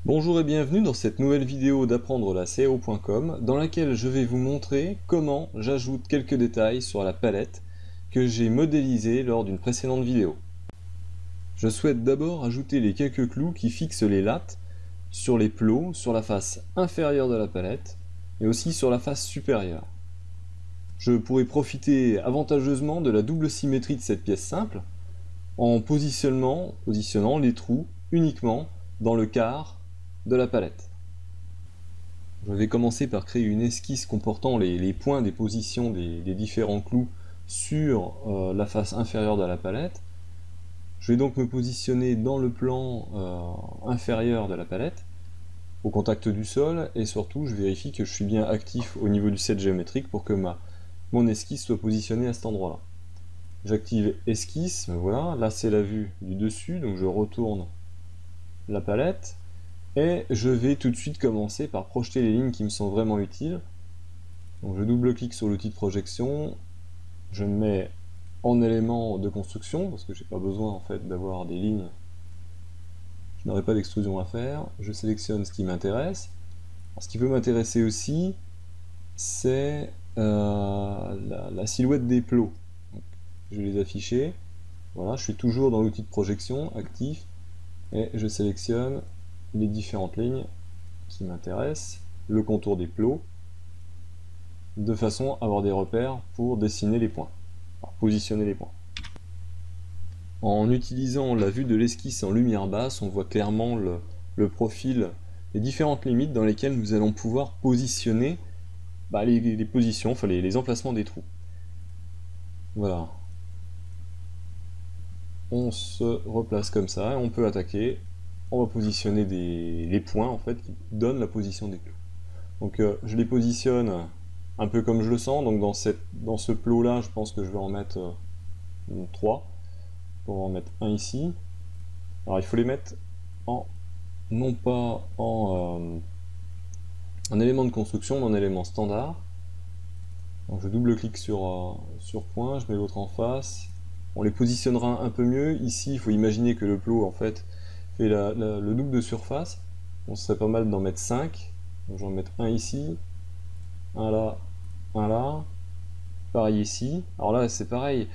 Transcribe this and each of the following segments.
Bonjour et bienvenue dans cette nouvelle vidéo d'apprendre la CAO.com dans laquelle je vais vous montrer comment j'ajoute quelques détails sur la palette que j'ai modélisée lors d'une précédente vidéo. Je souhaite d'abord ajouter les quelques clous qui fixent les lattes sur les plots, sur la face inférieure de la palette et aussi sur la face supérieure. Je pourrais profiter avantageusement de la double symétrie de cette pièce simple en positionnant les trous uniquement dans le quart de la palette. Je vais commencer par créer une esquisse comportant les points des positions des différents clous sur la face inférieure de la palette. Je vais donc me positionner dans le plan inférieur de la palette, au contact du sol, et surtout je vérifie que je suis bien actif au niveau du set géométrique pour que mon esquisse soit positionnée à cet endroit-là. J'active esquisse, voilà, là c'est la vue du dessus, donc je retourne la palette, et je vais tout de suite commencer par projeter les lignes qui me sont vraiment utiles. Donc je double-clique sur l'outil de projection, je me mets en élément de construction, parce que j'ai pas besoin en fait d'avoir des lignes, je n'aurai pas d'extrusion à faire, je sélectionne ce qui m'intéresse. Ce qui peut m'intéresser aussi, c'est la silhouette des plots. Donc, je vais les afficher, voilà, je suis toujours dans l'outil de projection, actif, et je sélectionne les différentes lignes qui m'intéressent, le contour des plots, de façon à avoir des repères pour dessiner les points, positionner les points. En utilisant la vue de l'esquisse en lumière basse, on voit clairement le profil, les différentes limites dans lesquelles nous allons pouvoir positionner les positions, enfin les emplacements des trous. Voilà. On se replace comme ça et on peut attaquer. On va positionner les points en fait qui donnent la position des clous. Donc je les positionne un peu comme je le sens, donc dans ce plot là je pense que je vais en mettre 3. On va en mettre un ici. Alors il faut les mettre non pas en élément de construction, mais en élément standard. Donc je double-clique sur point, je mets l'autre en face. On les positionnera un peu mieux. Ici il faut imaginer que le plot en fait fait le double de surface. Donc ce serait pas mal d'en mettre 5. Donc je vais en mettre un ici, un là, un là. Pareil ici. Alors là c'est pareil.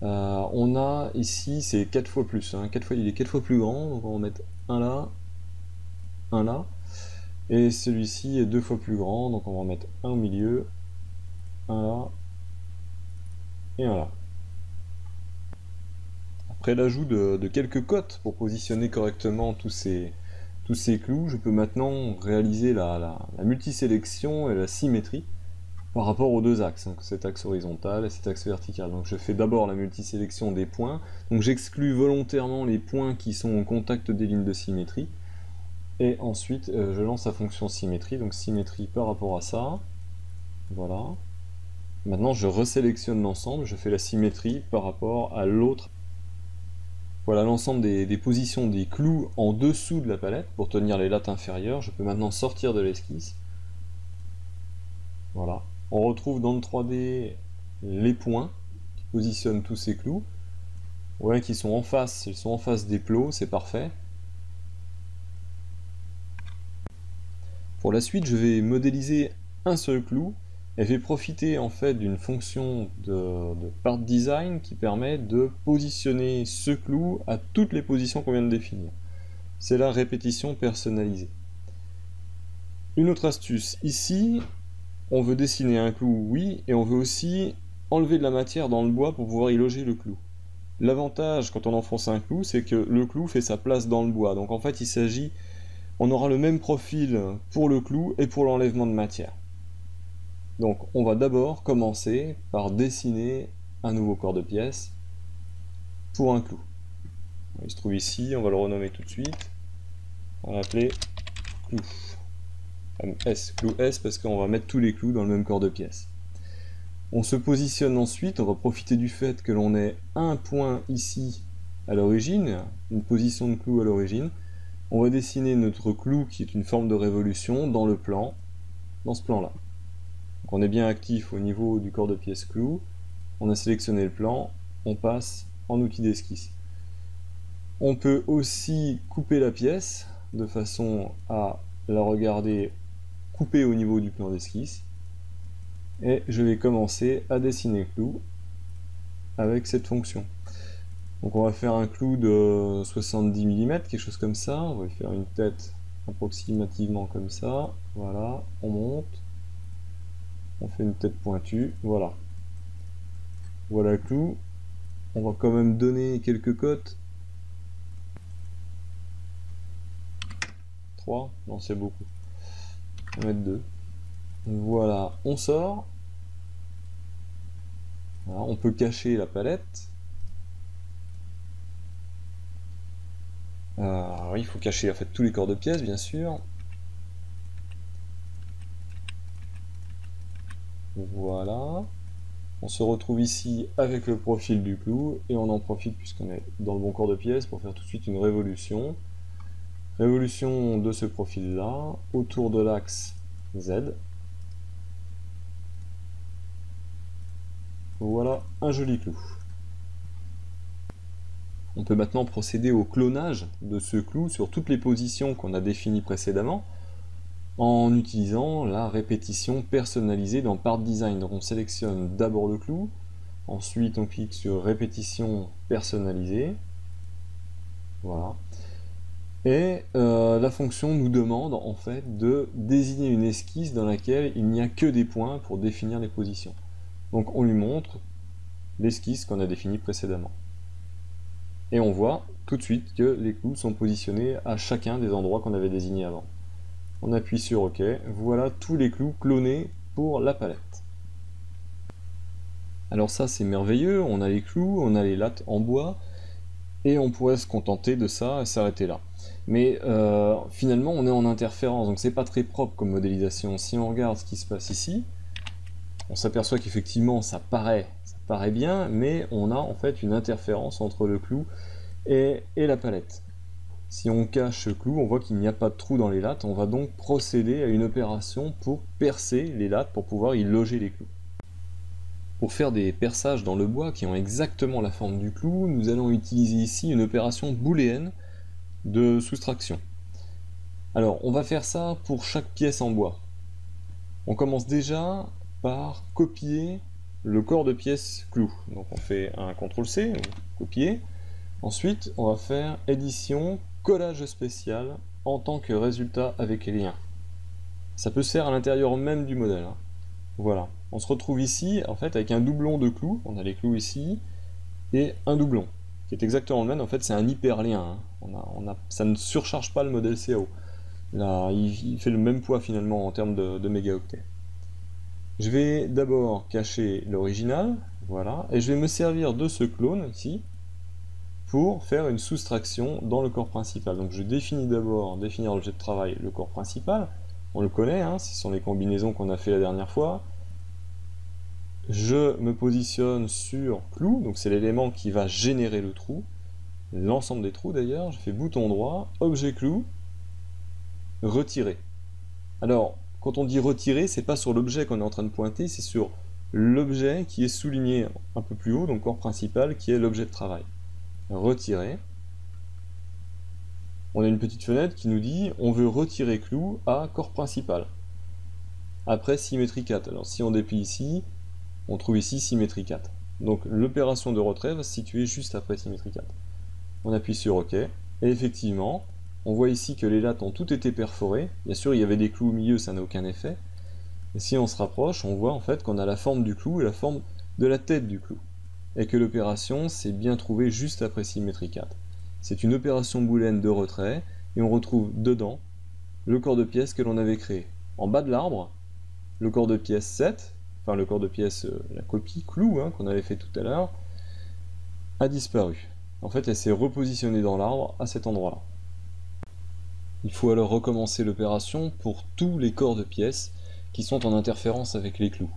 On a ici, c'est 4 fois plus. Hein. Il est 4 fois plus grand. Donc on va en mettre un là, un là. Et celui-ci est 2 fois plus grand. Donc on va en mettre un au milieu, un là et un là. Après l'ajout de quelques cotes pour positionner correctement tous ces clous, je peux maintenant réaliser la multisélection et la symétrie par rapport aux deux axes, donc cet axe horizontal et cet axe vertical. Donc je fais d'abord la multisélection des points, donc j'exclus volontairement les points qui sont au contact des lignes de symétrie, et ensuite je lance la fonction symétrie, donc symétrie par rapport à ça, voilà. Maintenant je resélectionne l'ensemble, je fais la symétrie par rapport à l'autre. Voilà l'ensemble des positions des clous en dessous de la palette pour tenir les lattes inférieures. Je peux maintenant sortir de l'esquisse. Voilà. On retrouve dans le 3D les points qui positionnent tous ces clous. Ouais, qui sont en face, ils sont en face des plots, c'est parfait. Pour la suite, je vais modéliser un seul clou et je vais profiter en fait d'une fonction de part design qui permet de positionner ce clou à toutes les positions qu'on vient de définir. C'est la répétition personnalisée. Une autre astuce, ici, on veut dessiner un clou, oui, et on veut aussi enlever de la matière dans le bois pour pouvoir y loger le clou. L'avantage quand on enfonce un clou, c'est que le clou fait sa place dans le bois. Donc en fait, on aura le même profil pour le clou et pour l'enlèvement de matière. Donc on va d'abord commencer par dessiner un nouveau corps de pièce pour un clou. Il se trouve ici, on va le renommer tout de suite. On va l'appeler clou. Clou S parce qu'on va mettre tous les clous dans le même corps de pièce. On se positionne ensuite, on va profiter du fait que l'on ait un point ici à l'origine, une position de clou à l'origine. On va dessiner notre clou qui est une forme de révolution dans le plan, dans ce plan là. Donc on est bien actif au niveau du corps de pièce clou, on a sélectionné le plan, on passe en outil d'esquisse. On peut aussi couper la pièce, de façon à la regarder coupée au niveau du plan d'esquisse. Et je vais commencer à dessiner le clou avec cette fonction. Donc on va faire un clou de 70 mm, quelque chose comme ça. On va faire une tête approximativement comme ça. Voilà, on monte. On fait une tête pointue, voilà. Voilà le clou. On va quand même donner quelques cotes. 3, non c'est beaucoup. On va mettre 2. Voilà, on sort. Voilà, on peut cacher la palette. Oui, il faut cacher en fait tous les corps de pièces, bien sûr. Voilà. On se retrouve ici avec le profil du clou et on en profite puisqu'on est dans le bon corps de pièce pour faire tout de suite une révolution. Révolution de ce profil-là autour de l'axe Z. Voilà un joli clou. On peut maintenant procéder au clonage de ce clou sur toutes les positions qu'on a définies précédemment en utilisant la répétition personnalisée dans Part Design. Donc on sélectionne d'abord le clou, ensuite on clique sur répétition personnalisée, voilà. Et la fonction nous demande en fait de désigner une esquisse dans laquelle il n'y a que des points pour définir les positions. Donc on lui montre l'esquisse qu'on a définie précédemment. Et on voit tout de suite que les clous sont positionnés à chacun des endroits qu'on avait désignés avant. On appuie sur OK, voilà tous les clous clonés pour la palette. Alors ça c'est merveilleux, on a les clous, on a les lattes en bois, et on pourrait se contenter de ça et s'arrêter là. Mais finalement on est en interférence, donc c'est pas très propre comme modélisation. Si on regarde ce qui se passe ici, on s'aperçoit qu'effectivement ça paraît bien, mais on a en fait une interférence entre le clou et la palette. Si on cache ce clou, on voit qu'il n'y a pas de trou dans les lattes, on va donc procéder à une opération pour percer les lattes pour pouvoir y loger les clous. Pour faire des perçages dans le bois qui ont exactement la forme du clou, nous allons utiliser ici une opération booléenne de soustraction. Alors, on va faire ça pour chaque pièce en bois. On commence déjà par copier le corps de pièce clou. Donc on fait un CTRL-C, copier. Ensuite, on va faire édition, collage spécial en tant que résultat avec lien. Ça peut se faire à l'intérieur même du modèle. Hein. Voilà. On se retrouve ici en fait avec un doublon de clous. On a les clous ici et un doublon qui est exactement le même. En fait, c'est un hyperlien. Hein. Ça ne surcharge pas le modèle CAO. Là, il fait le même poids finalement en termes de mégaoctets. Je vais d'abord cacher l'original, voilà, et je vais me servir de ce clone ici pour faire une soustraction dans le corps principal. Donc je définis d'abord, définir l'objet de travail, le corps principal, on le connaît, hein, ce sont les combinaisons qu'on a fait la dernière fois. Je me positionne sur clou, donc c'est l'élément qui va générer le trou, l'ensemble des trous d'ailleurs, je fais bouton droit, objet clou, retirer. Alors, quand on dit retirer, c'est pas sur l'objet qu'on est en train de pointer, c'est sur l'objet qui est souligné un peu plus haut, donc corps principal, qui est l'objet de travail. Retirer. On a une petite fenêtre qui nous dit on veut retirer clou à corps principal. Après symétrie 4. Alors si on déplie ici, on trouve ici symétrie 4. Donc l'opération de retrait va se situer juste après symétrie 4. On appuie sur OK, et effectivement, on voit ici que les lattes ont toutes été perforées. Bien sûr, il y avait des clous au milieu, ça n'a aucun effet. Et si on se rapproche, on voit en fait qu'on a la forme du clou et la forme de la tête du clou. Et que l'opération s'est bien trouvée juste après symétrie 4. C'est une opération booléenne de retrait, et on retrouve dedans le corps de pièce que l'on avait créé. En bas de l'arbre, le corps de pièce 7, enfin le corps de pièce, la copie clou hein, qu'on avait fait tout à l'heure, a disparu. En fait, elle s'est repositionnée dans l'arbre à cet endroit-là. Il faut alors recommencer l'opération pour tous les corps de pièces qui sont en interférence avec les clous,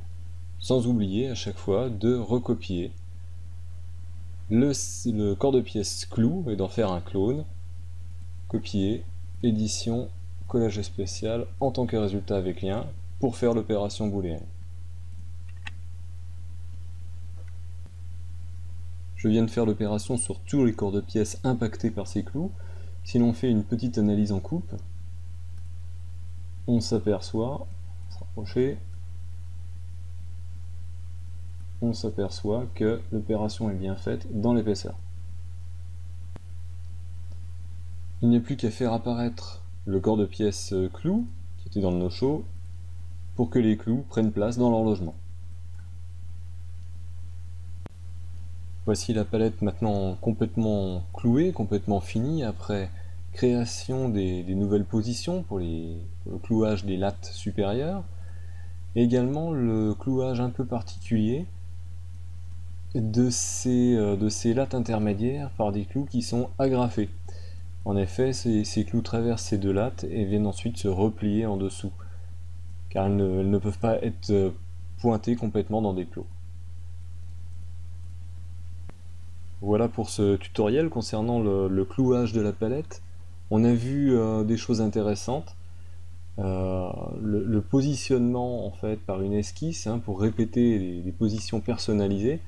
sans oublier à chaque fois de recopier le corps de pièce clou et d'en faire un clone, copier, édition, collage spécial en tant que résultat avec lien pour faire l'opération booléenne. Je viens de faire l'opération sur tous les corps de pièces impactés par ces clous, Si l'on fait une petite analyse en coupe, on s'aperçoit, on s'aperçoit que l'opération est bien faite dans l'épaisseur. Il n'est plus qu'à faire apparaître le corps de pièce clou, qui était dans le no-show, pour que les clous prennent place dans l'horlogement. Voici la palette maintenant complètement clouée, complètement finie, après création des nouvelles positions pour le clouage des lattes supérieures, et également le clouage un peu particulier de ces lattes intermédiaires par des clous qui sont agrafés. En effet, ces clous traversent ces deux lattes et viennent ensuite se replier en dessous, car elles ne peuvent pas être pointées complètement dans des clous. Voilà pour ce tutoriel concernant le clouage de la palette. On a vu des choses intéressantes. Le positionnement en fait par une esquisse pour répéter les positions personnalisées.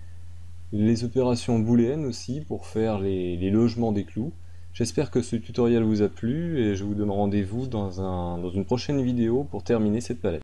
Les opérations booléennes aussi pour faire les logements des clous. J'espère que ce tutoriel vous a plu et je vous donne rendez-vous dans une prochaine vidéo pour terminer cette palette.